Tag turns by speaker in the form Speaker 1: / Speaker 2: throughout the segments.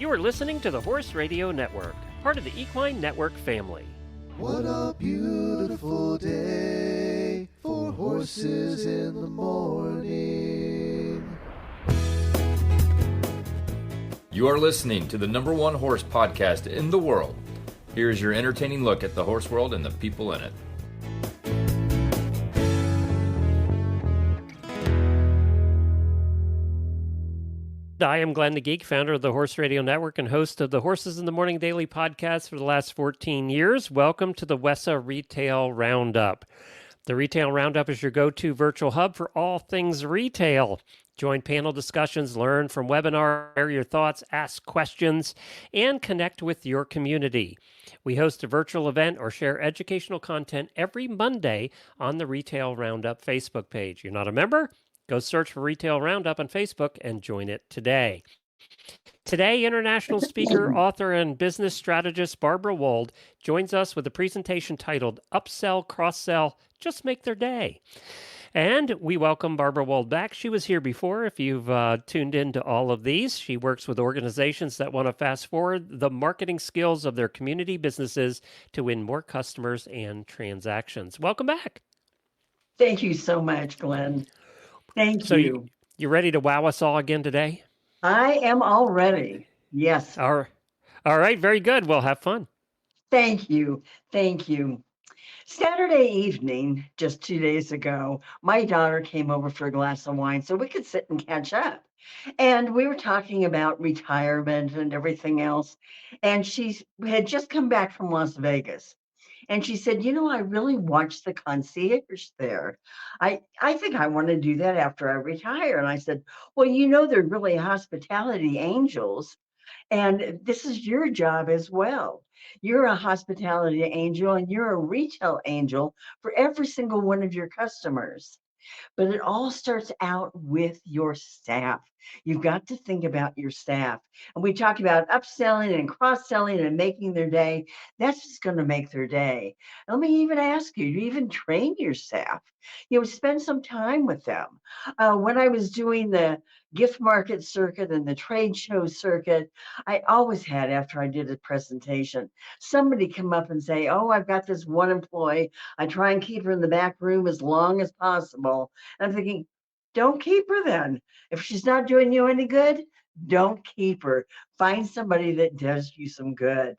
Speaker 1: You are listening to the Horse Radio Network, part of the Equine Network family.
Speaker 2: What a beautiful day for horses in the morning.
Speaker 3: You are listening to the #1 horse podcast in the world. Here is your entertaining look at the horse world and the people in it.
Speaker 1: I am Glenn the Geek, founder of the Horse Radio Network and host of the Horses in the Morning Daily podcast for the last 14 years. Welcome to the WESA Retail Roundup. The Retail Roundup is your go-to virtual hub for all things retail. Join panel discussions, learn from webinars, share your thoughts, ask questions, and connect with your community. We host a virtual event or share educational content every Monday on the Retail Roundup Facebook page. You're not a member? Go search for Retail Roundup on Facebook and join it today. Today, international speaker, author, and business strategist Barbara Wold joins us with a presentation titled Upsell, Cross-Sell, Just Make Their Day. And we welcome Barbara Wold back. She was here before. If you've tuned into all of these, she works with organizations that want to fast forward the marketing skills of their community businesses to win more customers and transactions. Welcome back.
Speaker 4: Thank you so much, Glenn. Thank you.
Speaker 1: You ready to wow us all again today?
Speaker 4: I am all ready. Yes.
Speaker 1: All right. Very good. We'll have fun.
Speaker 4: Thank you. Thank you. Saturday evening, just 2 days ago, my daughter came over for a glass of wine so we could sit and catch up. And we were talking about retirement and everything else. And she had just come back from Las Vegas. And she said, I really watched the concierge there. I think I want to do that after I retire. And I said, well, they're really hospitality angels. And this is your job as well. You're a hospitality angel and you're a retail angel for every single one of your customers. But it all starts out with your staff. You've got to think about your staff. And we talk about upselling and cross-selling and making their day. That's just going to make their day. Let me even ask you, do you even train your staff? Spend some time with them. When I was doing the gift market circuit and the trade show circuit, I always had, after I did a presentation, somebody come up and say, I've got this one employee. I try and keep her in the back room as long as possible. And I'm thinking, don't keep her then. If she's not doing you any good, don't keep her. Find somebody that does you some good.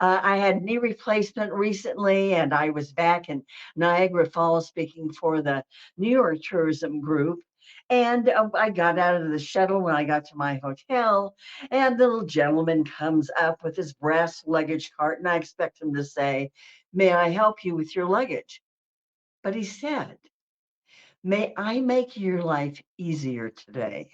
Speaker 4: I had knee replacement recently, and I was back in Niagara Falls speaking for the New York Tourism Group. And I got out of the shuttle when I got to my hotel, and the little gentleman comes up with his brass luggage cart, and I expect him to say, "May I help you with your luggage?" But he said, "May I make your life easier today?"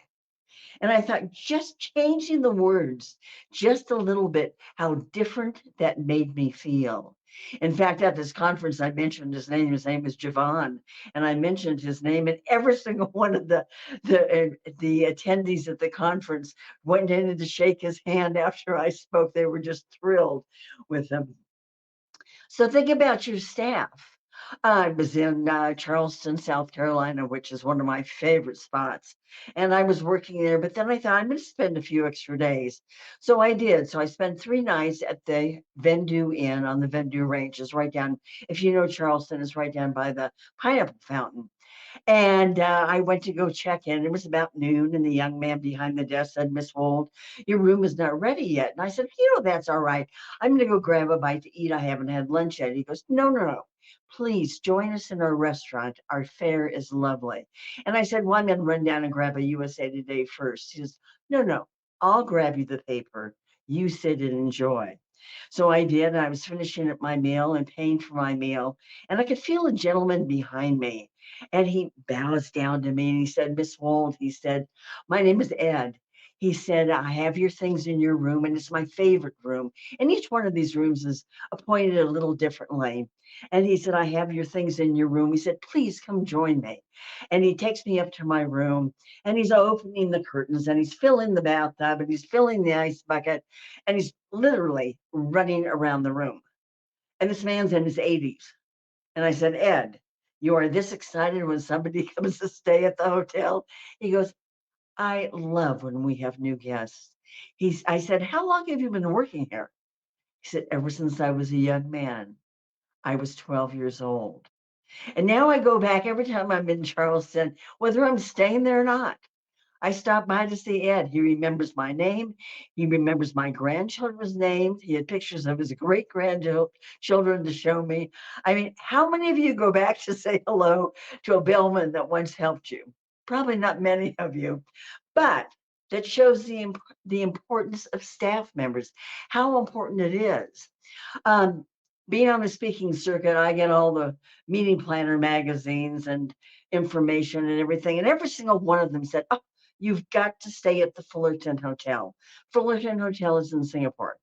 Speaker 4: And I thought, just changing the words just a little bit, how different that made me feel. In fact, at this conference, I mentioned his name. His name is Javon, and I mentioned his name, and every single one of the attendees at the conference went in to shake his hand after I spoke. They were just thrilled with him. So think about your staff. I was in Charleston, South Carolina, which is one of my favorite spots. And I was working there, but then I thought I'm going to spend a few extra days. So I did. So I spent 3 nights at the Vendu Inn on the Vendu Ranges, right down, if you know Charleston, it's right down by the Pineapple Fountain. And I went to go check in. It was about noon, and the young man behind the desk said, "Miss Wold, your room is not ready yet." And I said, "That's all right. I'm going to go grab a bite to eat. I haven't had lunch yet." He goes, No. Please join us in our restaurant. Our fare is lovely." And I said, "Well, I'm going to run down and grab a USA Today first." He says, No, I'll grab you the paper. You sit and enjoy." So I did, and I was finishing up my meal and paying for my meal, and I could feel a gentleman behind me, and he bows down to me, and he said, "Miss Wold," he said, "my name is Ed." He said, "I have your things in your room, and it's my favorite room. And each one of these rooms is appointed a little differently." And he said, "I have your things in your room." He said, "Please come join me." And he takes me up to my room, and he's opening the curtains, and he's filling the bathtub, and he's filling the ice bucket, and he's literally running around the room. And this man's in his 80s. And I said, "Ed, you are this excited when somebody comes to stay at the hotel?" He goes, I love when we have new guests. I said, "How long have you been working here?" He said, "Ever since I was a young man. I was 12 years old. And now I go back every time I'm in Charleston, whether I'm staying there or not. I stop by to see Ed. He remembers my name. He remembers my grandchildren's names. He had pictures of his great grandchildren to show me. I mean, how many of you go back to say hello to a bellman that once helped you? Probably not many of you, but that shows the importance of staff members, how important it is. Um, Being on the speaking circuit, I get all the meeting planner magazines and information and everything. And every single one of them said, "Oh, you've got to stay at the Fullerton Hotel." Fullerton Hotel is in Singapore.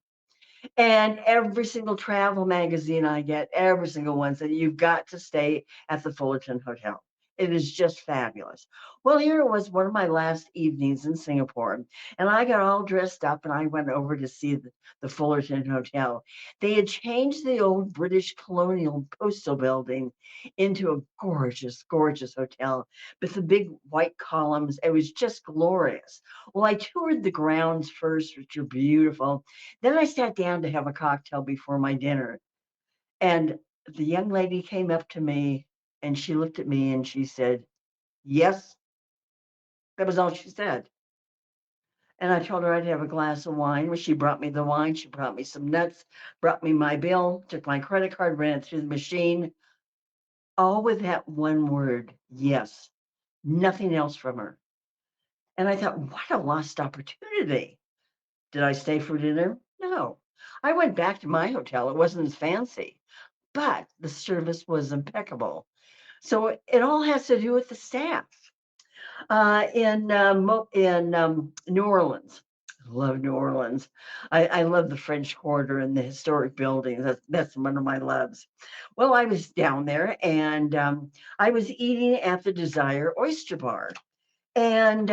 Speaker 4: And every single travel magazine I get, every single one said, "You've got to stay at the Fullerton Hotel." It is just fabulous. Well, here it was one of my last evenings in Singapore, and I got all dressed up and I went over to see the Fullerton Hotel. They had changed the old British colonial postal building into a gorgeous, gorgeous hotel with the big white columns. It was just glorious. Well, I toured the grounds first, which are beautiful. Then I sat down to have a cocktail before my dinner. And the young lady came up to me and she looked at me and she said, "Yes." That was all she said. And I told her I'd have a glass of wine. Well, she brought me the wine. She brought me some nuts, brought me my bill, took my credit card, ran it through the machine, all with that one word, yes. Nothing else from her. And I thought, what a lost opportunity. Did I stay for dinner? No. I went back to my hotel. It wasn't as fancy, but the service was impeccable. So it all has to do with the staff. In New Orleans, I love New Orleans. I love the French Quarter and the historic buildings. That's one of my loves. Well, I was down there and I was eating at the Desire Oyster Bar. And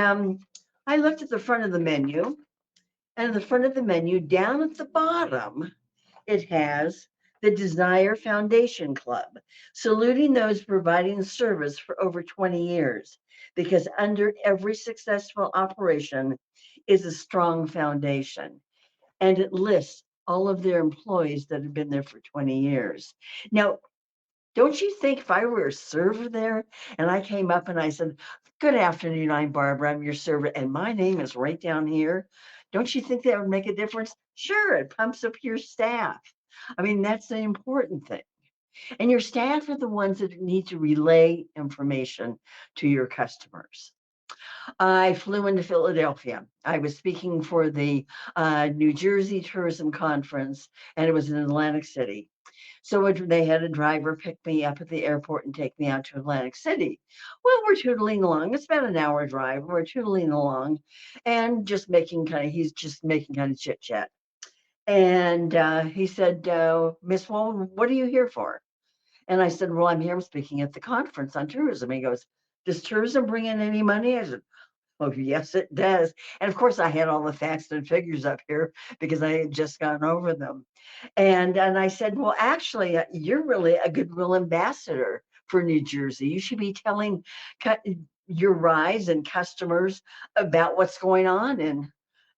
Speaker 4: I looked at the front of the menu, and at the front of the menu, down at the bottom, it has the Desire Foundation Club, saluting those providing service for over 20 years, because under every successful operation is a strong foundation. And it lists all of their employees that have been there for 20 years. Now, don't you think if I were a server there and I came up and I said, "Good afternoon, I'm Barbara, I'm your server, and my name is right down here." Don't you think that would make a difference? Sure, it pumps up your staff. I mean, that's the important thing. And your staff are the ones that need to relay information to your customers. I flew into Philadelphia. I was speaking for the New Jersey Tourism Conference, and it was in Atlantic City. So they had a driver pick me up at the airport and take me out to Atlantic City. Well, we're tootling along. It's about an hour drive. We're tootling along and he's just making kind of chit chat. And he said, "Miss Wold, what are you here for?" And I said, "Well, I'm here. I'm speaking at the conference on tourism." He goes, "Does tourism bring in any money?" I said, "Oh, yes, it does." And of course, I had all the facts and figures up here because I had just gone over them. And I said, "Well, actually, you're really a goodwill ambassador for New Jersey. You should be telling your rise and customers about what's going on in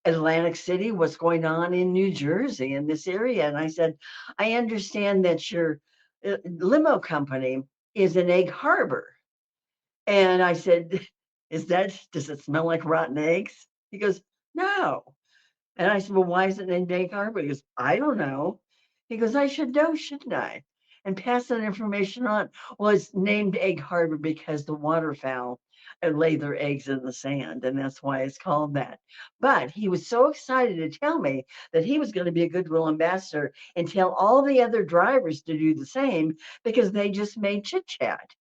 Speaker 4: Atlantic City, what's going on in New Jersey, in this area." And I said, "I understand that your limo company is in Egg Harbor." And I said, does it smell like rotten eggs?" He goes, "No." And I said, "Well, why is it named Egg Harbor?" He goes, "I don't know." He goes, "I should know, shouldn't I?" And pass that information on. Well, it's named Egg Harbor because the waterfowl lay their eggs in the sand, and that's why it's called that. But he was so excited to tell me that he was going to be a goodwill ambassador and tell all the other drivers to do the same because they just made chit chat.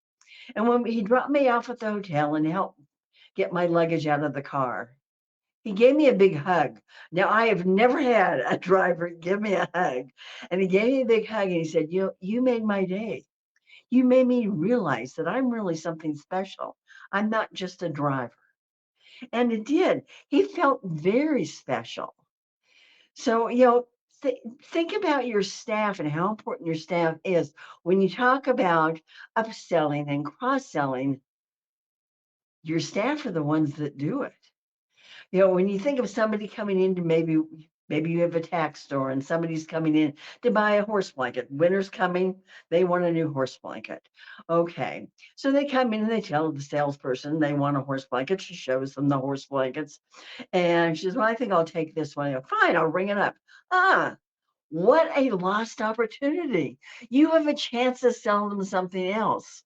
Speaker 4: And when he dropped me off at the hotel and helped get my luggage out of the car, he gave me a big hug. Now, I have never had a driver give me a hug. And he gave me a big hug and he said, "You made my day. You made me realize that I'm really something special. I'm not just a driver." And it did. He felt very special. So, think about your staff and how important your staff is. When you talk about upselling and cross selling, your staff are the ones that do it. When you think of somebody coming in to maybe you have a tax store and somebody's coming in to buy a horse blanket. Winter's coming, they want a new horse blanket. Okay, so they come in and they tell the salesperson they want a horse blanket. She shows them the horse blankets, and she says, "Well, I think I'll take this one." I go, "Fine, I'll ring it up." Ah, what a lost opportunity! You have a chance to sell them something else.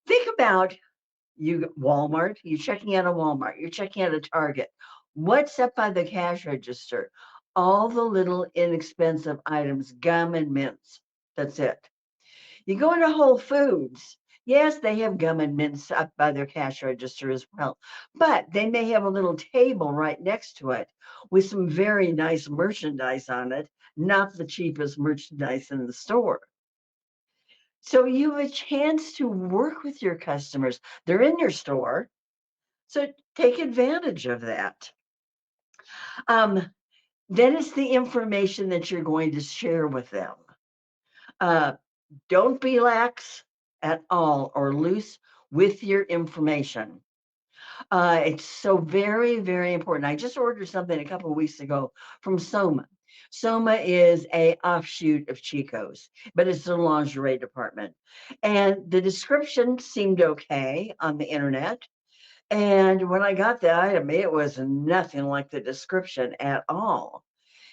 Speaker 4: Think about Walmart, you're checking out a Walmart, you're checking out a Target. What's up by the cash register? All the little inexpensive items, gum and mints. That's it. You go into Whole Foods. Yes, they have gum and mints up by their cash register as well, but they may have a little table right next to it with some very nice merchandise on it, not the cheapest merchandise in the store. So you have a chance to work with your customers. They're in your store, so take advantage of that. Um, then it's the information that you're going to share with them. Uh, don't be lax at all or loose with your information. It's so very, very important. I just ordered something a couple of weeks ago from Soma. Soma is a offshoot of Chico's, but it's the lingerie department. And the description seemed okay on the internet. And when I got the item, it was nothing like the description at all.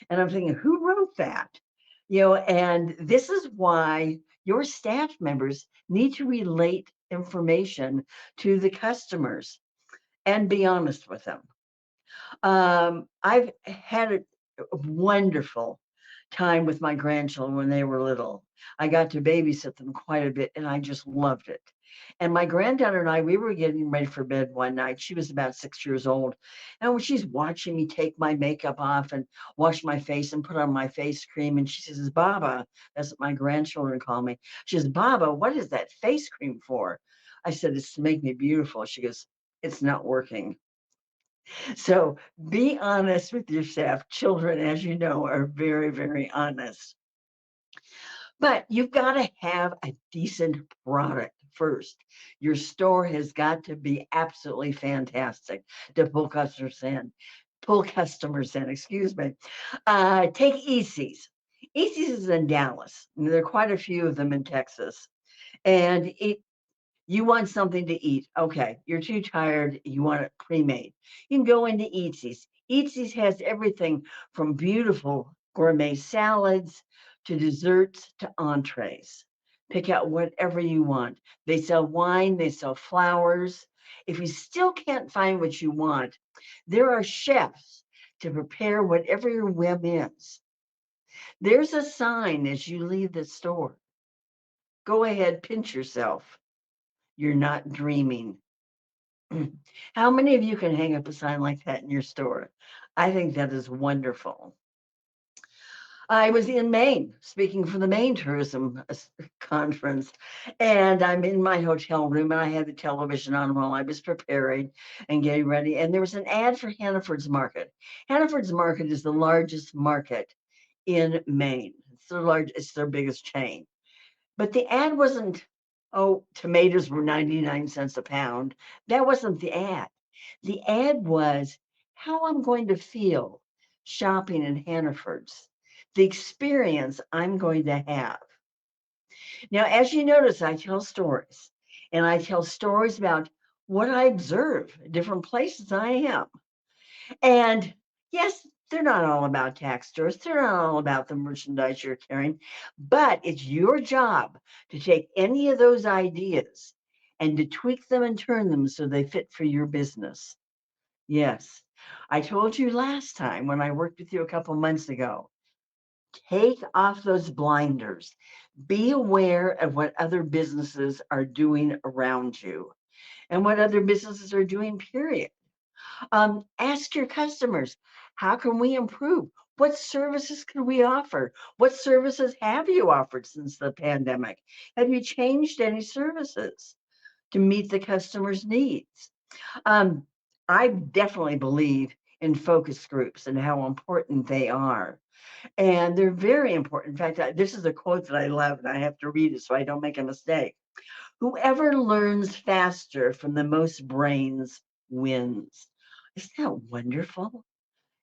Speaker 4: And I'm thinking, who wrote that? And this is why your staff members need to relate information to the customers and be honest with them. I've had a wonderful time with my grandchildren when they were little. I got to babysit them quite a bit, and I just loved it. And my granddaughter and I, we were getting ready for bed one night. She was about 6 years old. And when she's watching me take my makeup off and wash my face and put on my face cream, and she says, "Baba," that's what my grandchildren call me. She says, "Baba, what is that face cream for?" I said, "It's to make me beautiful." She goes, "It's not working." So be honest with your staff. Children, as you know, are very, very honest. But you've got to have a decent product first. Your store has got to be absolutely fantastic to pull customers in. Excuse me. Take ECs. ECs is in Dallas. There are quite a few of them in Texas. And you want something to eat. Okay, you're too tired. You want it pre-made. You can go into Eatsy's. Eatsy's has everything from beautiful gourmet salads to desserts to entrees. Pick out whatever you want. They sell wine, they sell flowers. If you still can't find what you want, there are chefs to prepare whatever your whim is. There's a sign as you leave the store. Go ahead, pinch yourself. You're not dreaming. How many of you can hang up a sign like that in your store? I think that is wonderful. I was in Maine speaking for the Maine Tourism Conference, and I'm in my hotel room, and I had the television on while I was preparing and getting ready. And there was an ad for Hannaford's Market. Hannaford's Market is the largest market in Maine. It's their biggest chain. But the ad wasn't, "Oh, tomatoes were 99 cents a pound." That wasn't the ad. The ad was how I'm going to feel shopping in Hannaford's, the experience I'm going to have. Now, as you notice, I tell stories, and I tell stories about what I observe, different places I am. And yes, they're not all about tax stores. They're not all about the merchandise you're carrying, but it's your job to take any of those ideas and to tweak them and turn them so they fit for your business. Yes, I told you last time when I worked with you a couple months ago, take off those blinders. Be aware of what other businesses are doing around you and what other businesses are doing, period. Ask your customers, how can we improve? What services can we offer? What services have you offered since the pandemic? Have you changed any services to meet the customer's needs? Um, I definitely believe in focus groups and how important they are. And they're very important. In fact, this is a quote that I love, and I have to read it so I don't make a mistake. "Whoever learns faster from the most brains wins." Isn't that wonderful?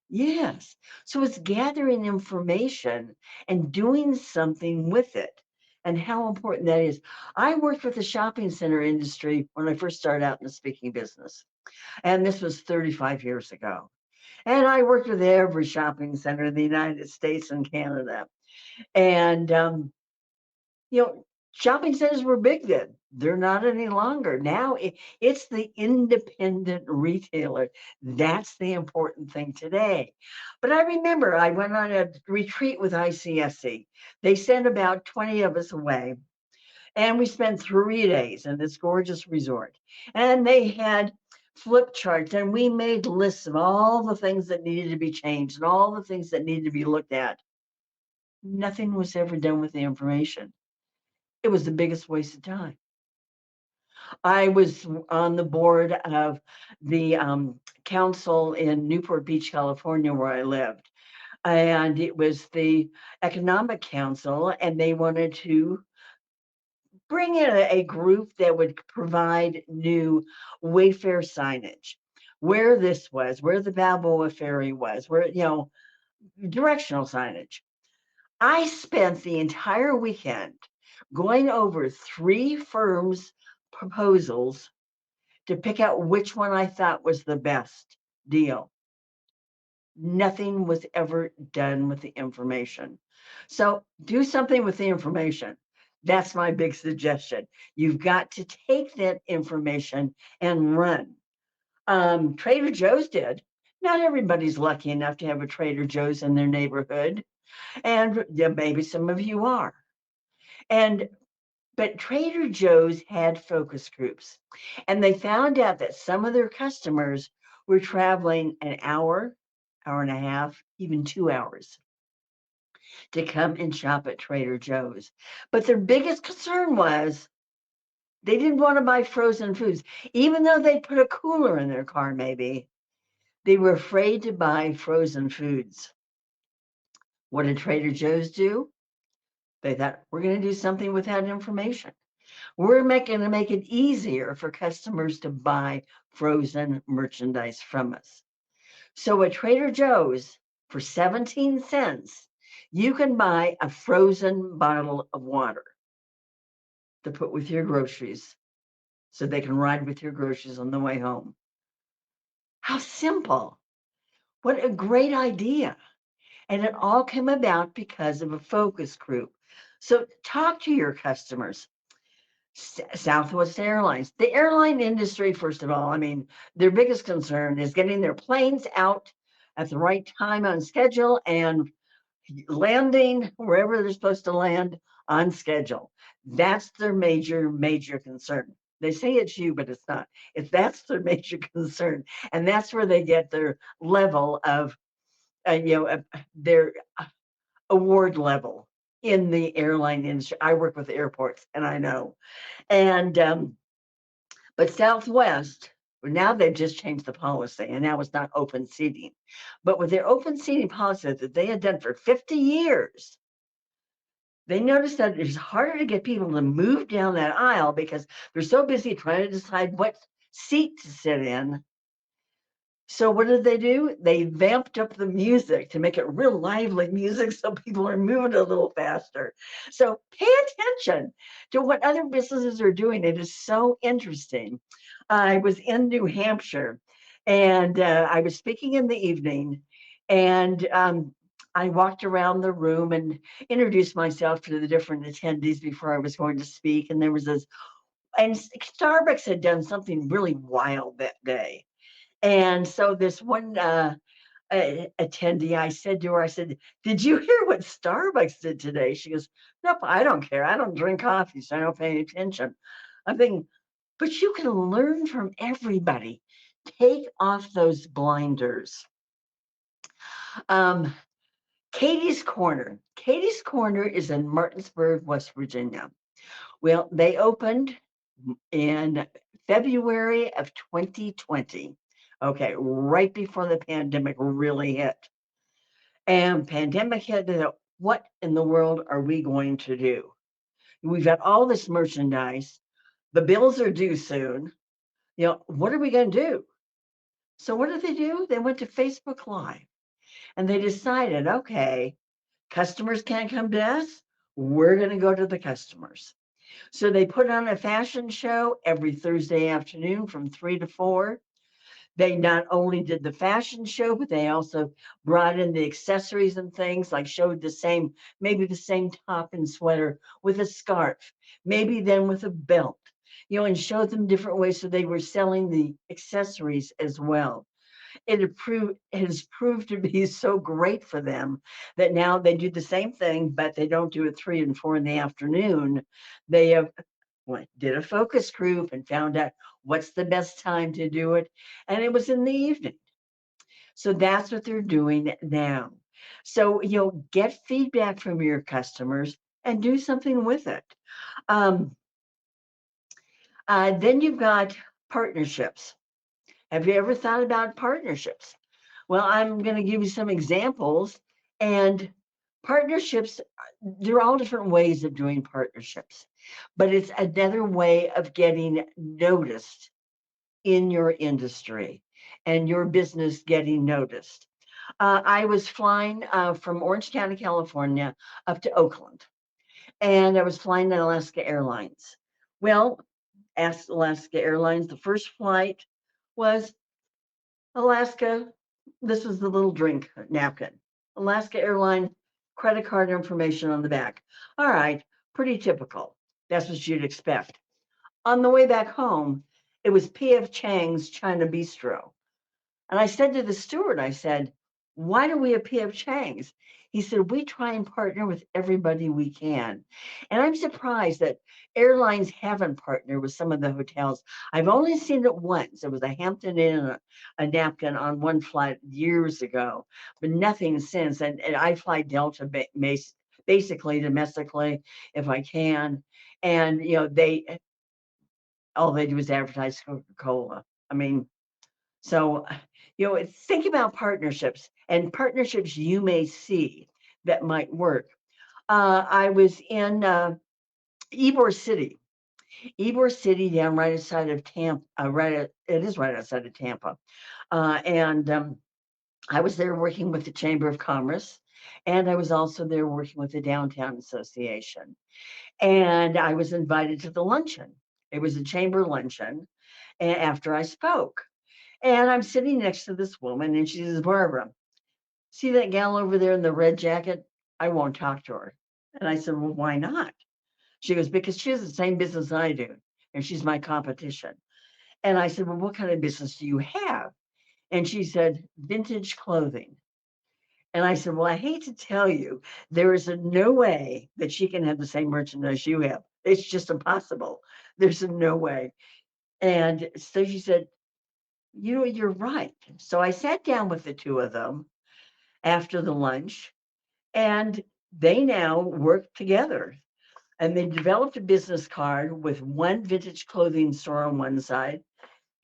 Speaker 4: Yes. So it's gathering information and doing something with it, and how important that is. I worked with the shopping center industry when I first started out in the speaking business, and this was 35 years ago. And I worked with every shopping center in the United States and Canada. And you know, shopping centers were big then. They're not any longer. Now it's the independent retailer. That's the important thing today. But I remember I went on a retreat with ICSC. They sent about 20 of us away, and we spent 3 days in this gorgeous resort. And they had flip charts, and we made lists of all the things that needed to be changed and all the things that needed to be looked at. Nothing was ever done with the information. It was the biggest waste of time. I was on the board of the council in Newport Beach, California, where I lived. And it was the Economic Council, and they wanted to bring in a group that would provide new Wayfair signage, where this was, where the Balboa Ferry was, where, directional signage. I spent the entire weekend going over 3 firms' proposals to pick out which one I thought was the best deal. Nothing was ever done with the information. So do something with the information. That's my big suggestion. You've got to take that information and run. Trader Joe's did. Not everybody's lucky enough to have a Trader Joe's in their neighborhood. And yeah, maybe some of you are. And but Trader Joe's had focus groups, and they found out that some of their customers were traveling an hour, hour and a half, even 2 hours to come and shop at Trader Joe's. But their biggest concern was they didn't want to buy frozen foods, even though they put a cooler in their car, maybe. They were afraid to buy frozen foods. What did Trader Joe's do? They thought, we're going to do something with that information. We're going to make it easier for customers to buy frozen merchandise from us. So at Trader Joe's, for 17 cents, you can buy a frozen bottle of water to put with your groceries so they can ride with your groceries on the way home. How simple. What a great idea. And it all came about because of a focus group. So talk to your customers. Southwest Airlines. The airline industry, first of all, I mean, their biggest concern is getting their planes out at the right time on schedule and landing wherever they're supposed to land on schedule. That's their major concern. They say it's you, but it's not. That's their major concern, and that's where they get their level of, their award level in the airline industry. I work with airports, and I know. And but Southwest, now they've just changed the policy, and now it's not open seating. But with their open seating policy that they had done for 50 years, they noticed that it's harder to get people to move down that aisle because they're so busy trying to decide what seat to sit in. So what did they do? They vamped up the music to make it real lively music so people are moving a little faster. So pay attention to what other businesses are doing. It is so interesting. I was in New Hampshire, and I was speaking in the evening, and I walked around the room and introduced myself to the different attendees before I was going to speak. And there was this, and Starbucks had done something really wild that day. And so this one attendee, I said to her, I said, did you hear what Starbucks did today? She goes, nope, I don't care. I don't drink coffee, so I don't pay any attention. I'm thinking, but you can learn from everybody. Take off those blinders. Katie's Corner. Katie's Corner is in Martinsburg, West Virginia. Well, they opened in February of 2020. Okay, right before the pandemic really hit. And pandemic hit, what in the world are we going to do? We've got all this merchandise. The bills are due soon. What are we going to do? So what did they do? They went to Facebook Live and they decided, okay, customers can't come to us. We're going to go to the customers. So they put on a fashion show every Thursday afternoon from 3 to 4. They not only did the fashion show, but they also brought in the accessories and things, like showed the same, maybe the same top and sweater with a scarf, maybe then with a belt, and showed them different ways. So they were selling the accessories as well. It has proved to be so great for them that now they do the same thing, but they don't do it 3 and 4 in the afternoon. They have did a focus group and found out what's the best time to do it. And it was in the evening. So that's what they're doing now. So, get feedback from your customers and do something with it. Um, then you've got partnerships. Have you ever thought about partnerships? Well, I'm going to give you some examples. And partnerships, there are all different ways of doing partnerships, but it's another way of getting noticed in your industry and your business getting noticed. I was flying from Orange County, California, up to Oakland, and I was flying on Alaska Airlines. Well, asked Alaska Airlines, the first flight was Alaska. This was the little drink napkin. Alaska Airline credit card information on the back. All right, pretty typical. That's what you'd expect. On the way back home, it was P.F. Chang's China Bistro. And I said to the steward, I said, why do we have P.F. Chang's? He said, we try and partner with everybody we can. And I'm surprised that airlines haven't partnered with some of the hotels. I've only seen it once. It was a Hampton Inn and a napkin on one flight years ago, but nothing since. And I fly Delta basically domestically if I can. And, all they do is advertise Coca-Cola. I mean, so, think about partnerships and partnerships you may see that might work. I was in Ybor City, down right outside of Tampa. It is right outside of Tampa, and I was there working with the Chamber of Commerce, and I was also there working with the Downtown Association. And I was invited to the luncheon. It was a chamber luncheon, after I spoke. And I'm sitting next to this woman, and she says, Barbara, see that gal over there in the red jacket? I won't talk to her. And I said, well, why not? She goes, because she has the same business I do, and she's my competition. And I said, well, what kind of business do you have? And she said, vintage clothing. And I said, well, I hate to tell you, there is no way that she can have the same merchandise you have. It's just impossible. There's no way. And so she said, you're right. So I sat down with the two of them after the lunch, and they now work together. And they developed a business card with one vintage clothing store on one side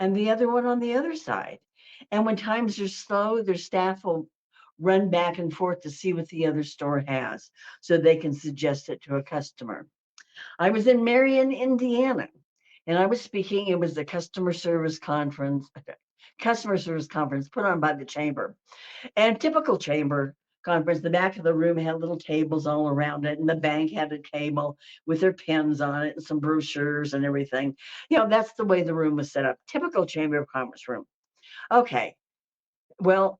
Speaker 4: and the other one on the other side. And when times are slow, their staff will run back and forth to see what the other store has so they can suggest it to a customer. I was in Marion, Indiana, and I was speaking. It was the customer service conference put on by the chamber. And typical chamber conference, the back of the room had little tables all around it, and the bank had a table with their pens on it and some brochures and everything. That's the way the room was set up. Typical Chamber of Commerce room. Okay. Well,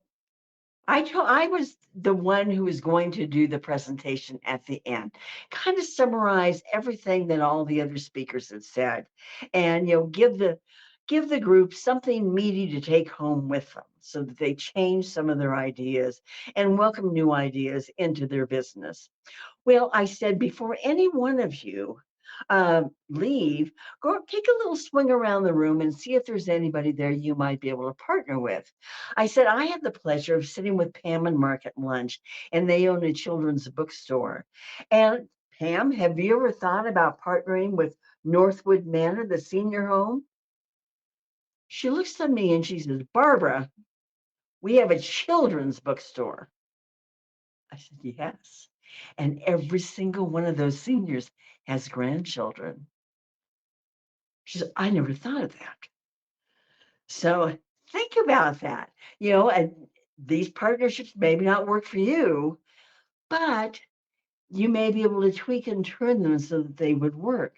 Speaker 4: I was the one who was going to do the presentation at the end, kind of summarize everything that all the other speakers had said, and give the group something meaty to take home with them so that they change some of their ideas and welcome new ideas into their business. Well, I said, before any one of you leave, go take a little swing around the room and see if there's anybody there you might be able to partner with. I said, I had the pleasure of sitting with Pam and Mark at lunch, and they own a children's bookstore. And Pam, have you ever thought about partnering with Northwood Manor, the senior home? She looks at me and she says, Barbara, we have a children's bookstore. I said, yes. And every single one of those seniors has grandchildren. She said, I never thought of that. So think about that. And these partnerships maybe not work for you, but you may be able to tweak and turn them so that they would work.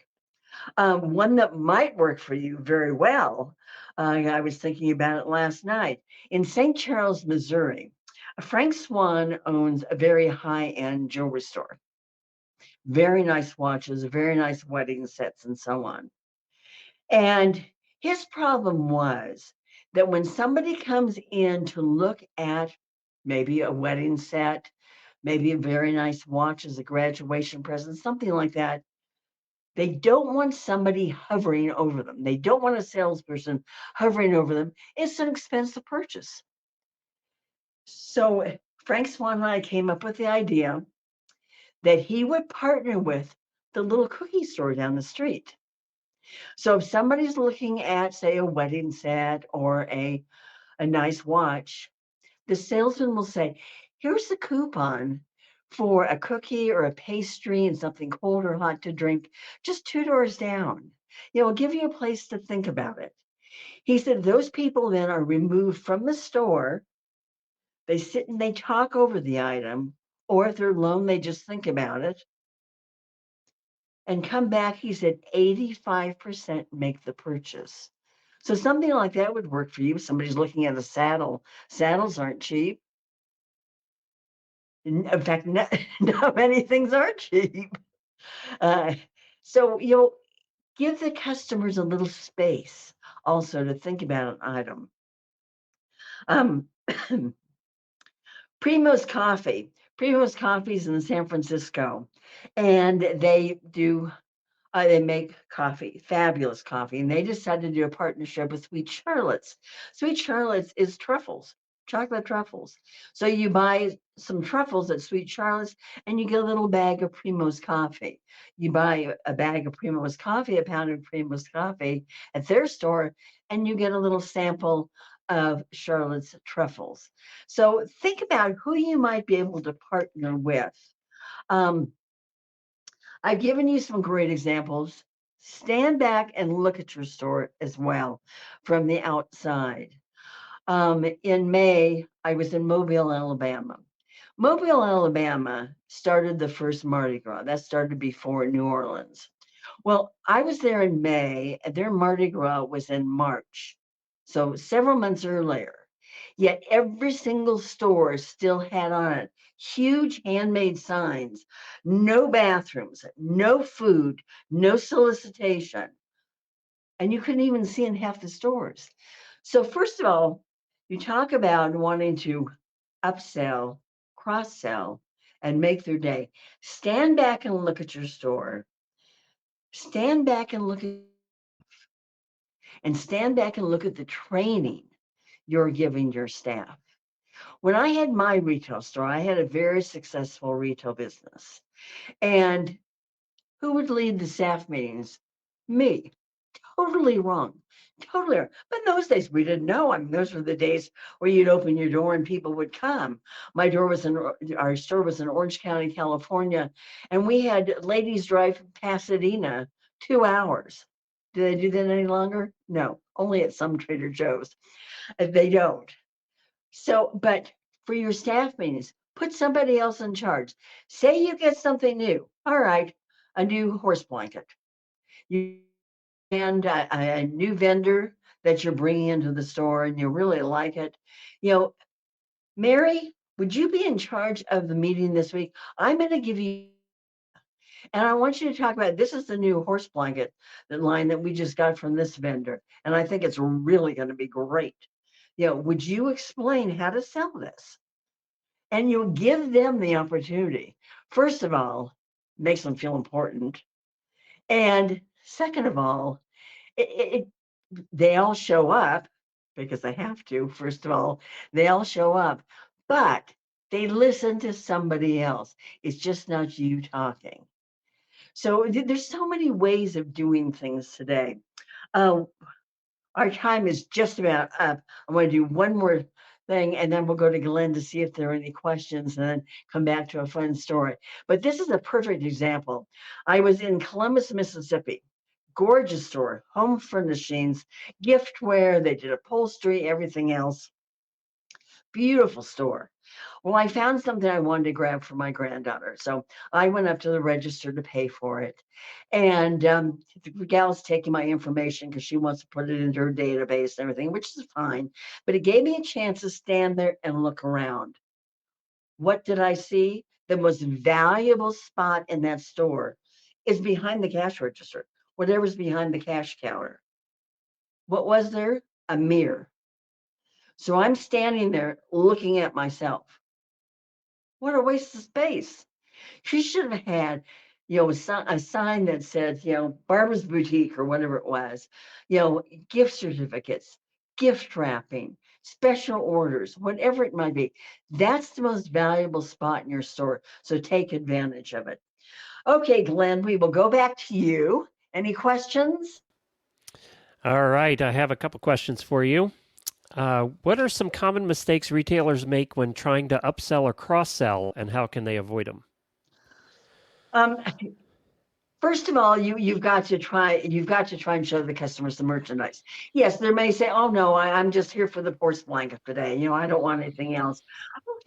Speaker 4: One that might work for you very well. I was thinking about it last night. In St. Charles, Missouri, Frank Swan owns a very high-end jewelry store. Very nice watches, very nice wedding sets, and so on. And his problem was that when somebody comes in to look at maybe a wedding set, maybe a very nice watch as a graduation present, something like that, they don't want somebody hovering over them. They don't want a salesperson hovering over them. It's an expensive purchase. So Frank Swan and I came up with the idea that he would partner with the little cookie store down the street. So if somebody's looking at, say, a wedding set or a nice watch, the salesman will say, here's the coupon for a cookie or a pastry and something cold or hot to drink, just two doors down. Give you a place to think about it. He said those people then are removed from the store. They sit and they talk over the item, or if they're alone, they just think about it and come back. He said 85% make the purchase. So something like that would work for you. If somebody's looking at a saddle. Saddles aren't cheap. In fact, not many things are cheap. Uh, so you'll give the customers a little space also to think about an item. Um, Primo's Coffee. Primo's Coffee is in San Francisco, and they make coffee, fabulous coffee, and they decided to do a partnership with Sweet Charlotte's. Sweet Charlotte's is truffles, chocolate truffles. So you buy some truffles at Sweet Charlotte's and you get a little bag of Primo's coffee. You buy a bag of Primo's coffee, a pound of Primo's coffee at their store, and you get a little sample of Charlotte's truffles. So think about who you might be able to partner with. Um, I've given you some great examples. Stand back and look at your store as well from the outside. In May, I was in Mobile, Alabama. Mobile, Alabama started the first Mardi Gras. That started before New Orleans. Well, I was there in May, and their Mardi Gras was in March. So several months earlier. Yet every single store still had on it huge handmade signs, no bathrooms, no food, no solicitation. And you couldn't even see in half the stores. So, first of all, you talk about wanting to upsell, cross sell, and make their day. Stand back and look at your store. Stand back and look at stand back and look at the training you're giving your staff. When I had my retail store, I had a very successful retail business. And who would lead the staff meetings? Me. Totally wrong. Totally wrong. But in those days, we didn't know. I mean, those were the days where you'd open your door and people would come. Our store was in Orange County, California, and we had ladies drive from Pasadena 2 hours. Do they do that any longer? No, only at some Trader Joe's. They don't. So, but for your staff meetings, put somebody else in charge. Say you get something new. All right, a new horse blanket. You and a new vendor that you're bringing into the store and you really like it. Mary, would you be in charge of the meeting this week? I'm going to give you, and I want you to talk about this is the new horse blanket line that we just got from this vendor. And I think it's really going to be great. Would you explain how to sell this? And you give them the opportunity. First of all, makes them feel important. And second of all, they all show up because they have to. First of all, they all show up, but they listen to somebody else. It's just not you talking. So there's so many ways of doing things today. Our time is just about up. I'm going to do one more thing, and then we'll go to Glenn to see if there are any questions and then come back to a fun story. But this is a perfect example. I was in Columbus, Mississippi, Gorgeous store, home furnishings, giftware. They did upholstery, everything else. Beautiful store. Well, I found something I wanted to grab for my granddaughter. So I went up to the register to pay for it. And the gal's taking my information because she wants to put it into her database and everything, which is fine. But it gave me a chance to stand there and look around. What did I see? The most valuable spot in that store is behind the cash register, whatever's behind the cash counter. What was there? A mirror. So I'm standing there looking at myself. What a waste of space. She should have had, a sign that said, Barbara's Boutique or whatever it was, gift certificates, gift wrapping, special orders, whatever it might be. That's the most valuable spot in your store. So take advantage of it. Okay, Glenn, we will go back to you. Any questions?
Speaker 1: All right, I have a couple questions for you. What are some common mistakes retailers make when trying to upsell or cross-sell, and how can they avoid them?
Speaker 4: Um, First of all, you've got to try and show the customers the merchandise. Yes, they may say, "Oh no, I'm just here for the horse blanket today. I don't want anything else."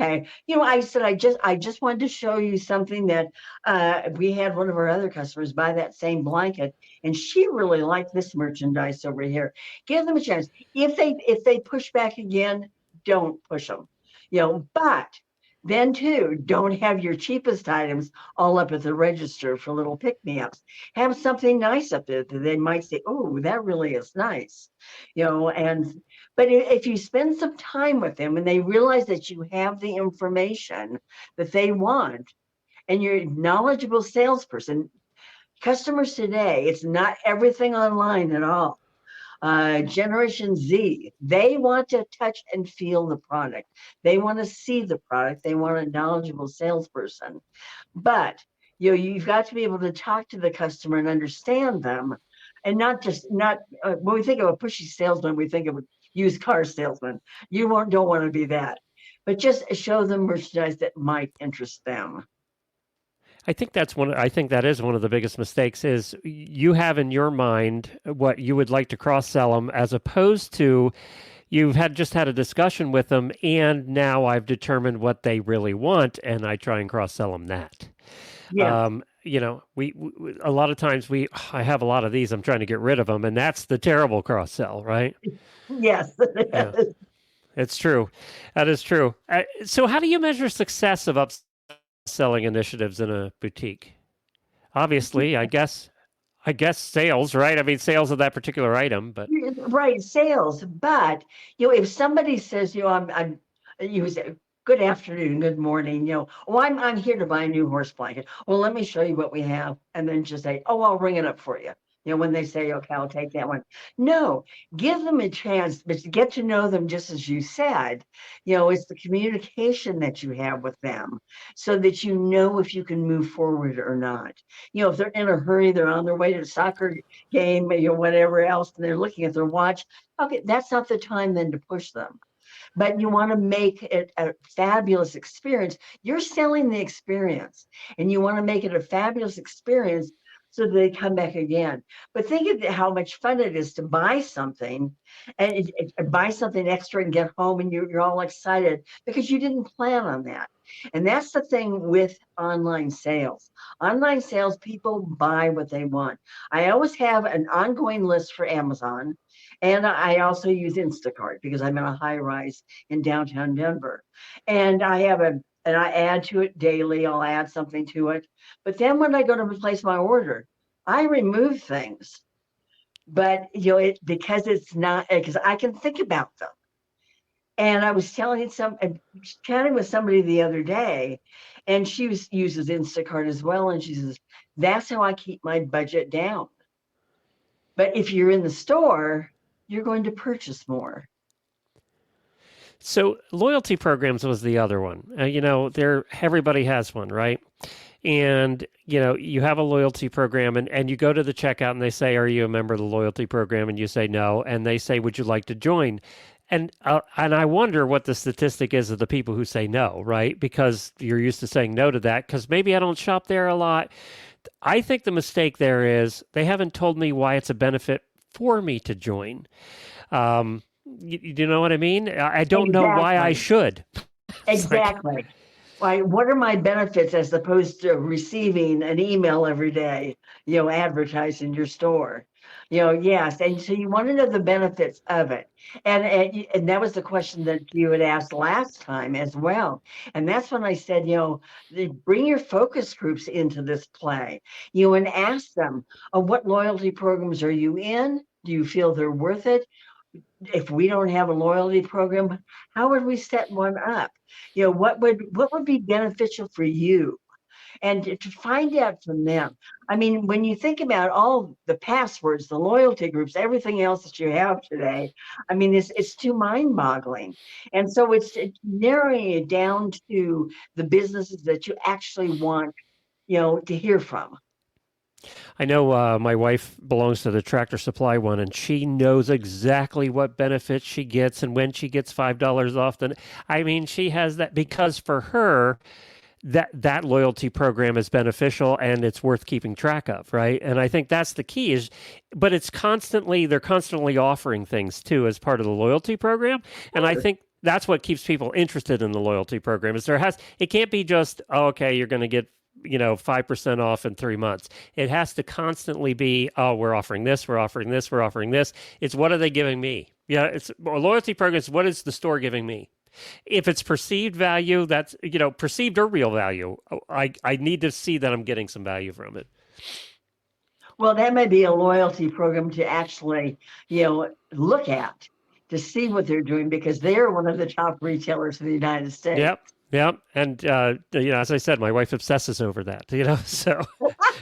Speaker 4: Okay, I said I just wanted to show you something that we had one of our other customers buy that same blanket, and she really liked this merchandise over here. Give them a chance. If they push back again, don't push them. But then too, don't have your cheapest items all up at the register for little pick-me-ups. Have something nice up there that they might say, "Oh, that really is nice," and but if you spend some time with them and they realize that you have the information that they want and you're a knowledgeable salesperson, customers today, it's not everything online at all. Generation Z, they want to touch and feel the product. They want to see the product. They want a knowledgeable salesperson. But you've got to be able to talk to the customer and understand them, and not when we think of a pushy salesman, we think of a used car salesman. Don't want to be that, but just show them merchandise that might interest them.
Speaker 1: I think that is one of the biggest mistakes is you have in your mind what you would like to cross-sell them as opposed to you've just had a discussion with them and now I've determined what they really want and I try and cross-sell them that.
Speaker 4: Yeah.
Speaker 1: We a lot of times I have a lot of these. I'm trying to get rid of them, and that's the terrible cross sell, right?
Speaker 4: Yes.
Speaker 1: Yeah, it's true. That is true. So, how do you measure success of upselling initiatives in a boutique? Obviously, I guess sales, right? I mean, sales of that particular item, but
Speaker 4: Right, sales. But if somebody says, I'm you say, "Good afternoon, good morning," "Oh, I'm here to buy a new horse blanket." "Well, let me show you what we have," and then just say, "Oh, I'll ring it up for you." When they say, "Okay, I'll take that one." No, give them a chance, but to get to know them, just as you said, it's the communication that you have with them so that you know if you can move forward or not. If they're in a hurry, they're on their way to the soccer game, whatever else, and they're looking at their watch. Okay, that's not the time then to push them. But you want to make it a fabulous experience. You're selling the experience, and you want to make it a fabulous experience so that they come back again. But think of how much fun it is to buy something and buy something extra and get home and you're all excited because you didn't plan on that. And that's the thing with online sales. Online sales, people buy what they want. I always have an ongoing list for Amazon. And I also use Instacart because I'm in a high rise in downtown Denver. And I add to it daily. I'll add something to it. But then when I go to place my order, I remove things. But because it's not because I can think about them. And I was chatting with somebody the other day, and she uses Instacart as well. And she says, "That's how I keep my budget down." But if you're in the store, you're going to purchase more.
Speaker 1: so loyalty programs was the other one. Everybody has one, right? And you have a loyalty program and you go to the checkout and they say, "Are you a member of the loyalty program?" And you say no, and they say, "Would you like to join?" And I wonder what the statistic is of the people who say no, right? Because you're used to saying no to that because maybe I don't shop there a lot. I think the mistake there is they haven't told me why it's a benefit for me to join. You know what I mean? I don't know why I
Speaker 4: Exactly.
Speaker 1: should. It's like,
Speaker 4: Exactly. Like, what are my benefits as opposed to receiving an email every day, advertising your store? Yes. And so you want to know the benefits of it. And that was the question that you had asked last time as well. And that's when I said, bring your focus groups into this play, and ask them, what loyalty programs are you in? Do you feel they're worth it? If we don't have a loyalty program, how would we set one up? What would be beneficial for you? And to find out from them. I mean, when you think about all the passwords, the loyalty groups, everything else that you have today, I mean, it's too mind-boggling. And so it's narrowing it down to the businesses that you actually want, to hear from.
Speaker 1: I know my wife belongs to the Tractor Supply one, and she knows exactly what benefits she gets and when she gets $5 off. I mean, she has that because for her, that loyalty program is beneficial and it's worth keeping track of, right? And I think that's the key is, but they're constantly offering things too as part of the loyalty program, and I think that's what keeps people interested in the loyalty program is it can't be just, oh, okay, you're going to get 5% off in 3 months. It has to constantly be, oh, we're offering this, we're offering this, we're offering this. It's what are they giving me? Yeah, it's a loyalty program. Is what is the store giving me? If it's perceived value, that's perceived or real value. I need to see that I'm getting some value from it.
Speaker 4: Well, that may be a loyalty program to actually, look at to see what they're doing because they're one of the top retailers in the United States.
Speaker 1: Yep. Yep. And, as I said, my wife obsesses over that, so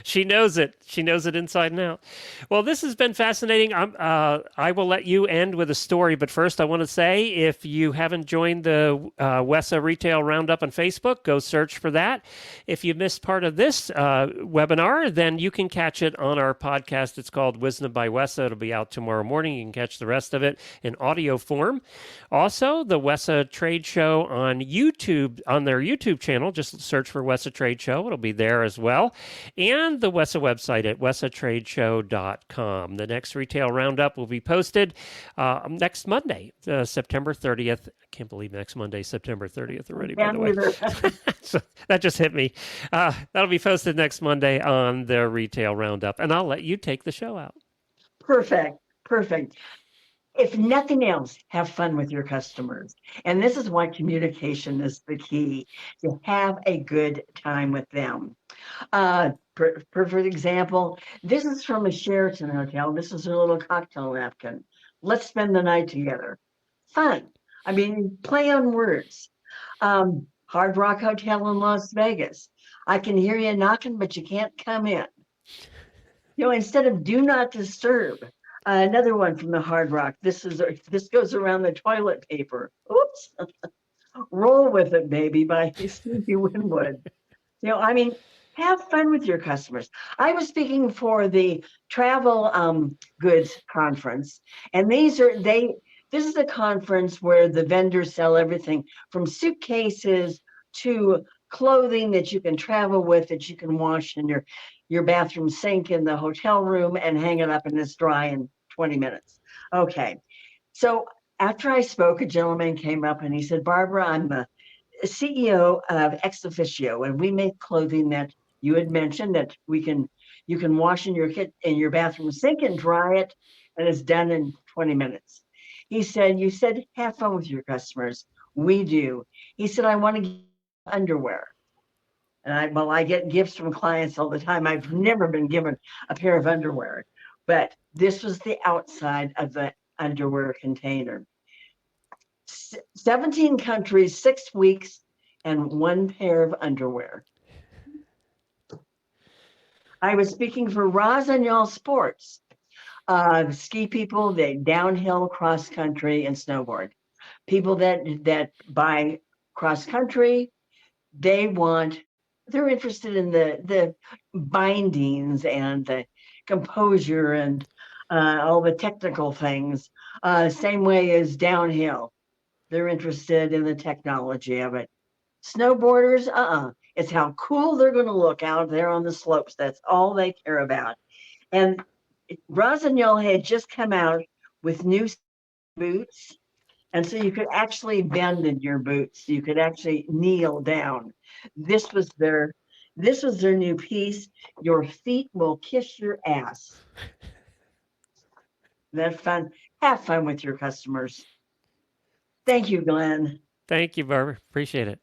Speaker 1: she knows it. She knows it inside and out. Well, this has been fascinating. I will let you end with a story, but first I want to say if you haven't joined the WESA Retail Roundup on Facebook, go search for that. If you missed part of this webinar, then you can catch it on our podcast. It's called Wisdom by WESA. It'll be out tomorrow morning. You can catch the rest of it in audio form. Also, the WESA Trade Show on YouTube, on their YouTube channel. Just search for WESA Trade Show. It'll be there as well. And the WESA website at wesatradeshow.com. The next Retail Roundup will be posted next Monday, September 30th. I can't believe next Monday, September 30th already, by the way. So that just hit me. That'll be posted next Monday on the Retail Roundup. And I'll let you take the show out.
Speaker 4: Perfect. Perfect. If nothing else, have fun with your customers. And this is why communication is the key, to have a good time with them. Perfect example, this is from a Sheraton hotel. This is a little cocktail napkin. Let's spend the night together. Fun. I mean, play on words. Hard Rock Hotel in Las Vegas. I can hear you knocking, but you can't come in. Instead of do not disturb. Another one from the Hard Rock. This goes around the toilet paper. Oops. Roll with it, baby, by Stevie Winwood. I mean, have fun with your customers. I was speaking for the travel goods conference, and this is a conference where the vendors sell everything from suitcases to clothing that you can travel with, that you can wash in your bathroom sink in the hotel room and hang it up and it's dry in 20 minutes. Okay. So after I spoke, a gentleman came up and he said, Barbara, I'm the CEO of Ex Officio, and we make clothing that you had mentioned that you can wash in your bathroom sink and dry it, and it's done in 20 minutes. He said, you said have fun with your customers. We do. He said, I want to give underwear. And I get gifts from clients all the time. I've never been given a pair of underwear, but this was the outside of the underwear container. 17 countries, 6 weeks, and 1 pair of underwear. I was speaking for Rossignol Sports, ski people, they downhill, cross country, and snowboard. People that buy cross country, they're interested in the bindings and the composure and all the technical things. Same way as downhill. They're interested in the technology of it. Snowboarders, it's how cool they're going to look out there on the slopes. That's all they care about. And Rossignol had just come out with new boots. And so you could actually bend in your boots. You could actually kneel down. This was their this was their new piece. Your feet will kiss your ass. That fun. Have fun with your customers. Thank you, Glenn.
Speaker 1: Thank you, Barbara. Appreciate it.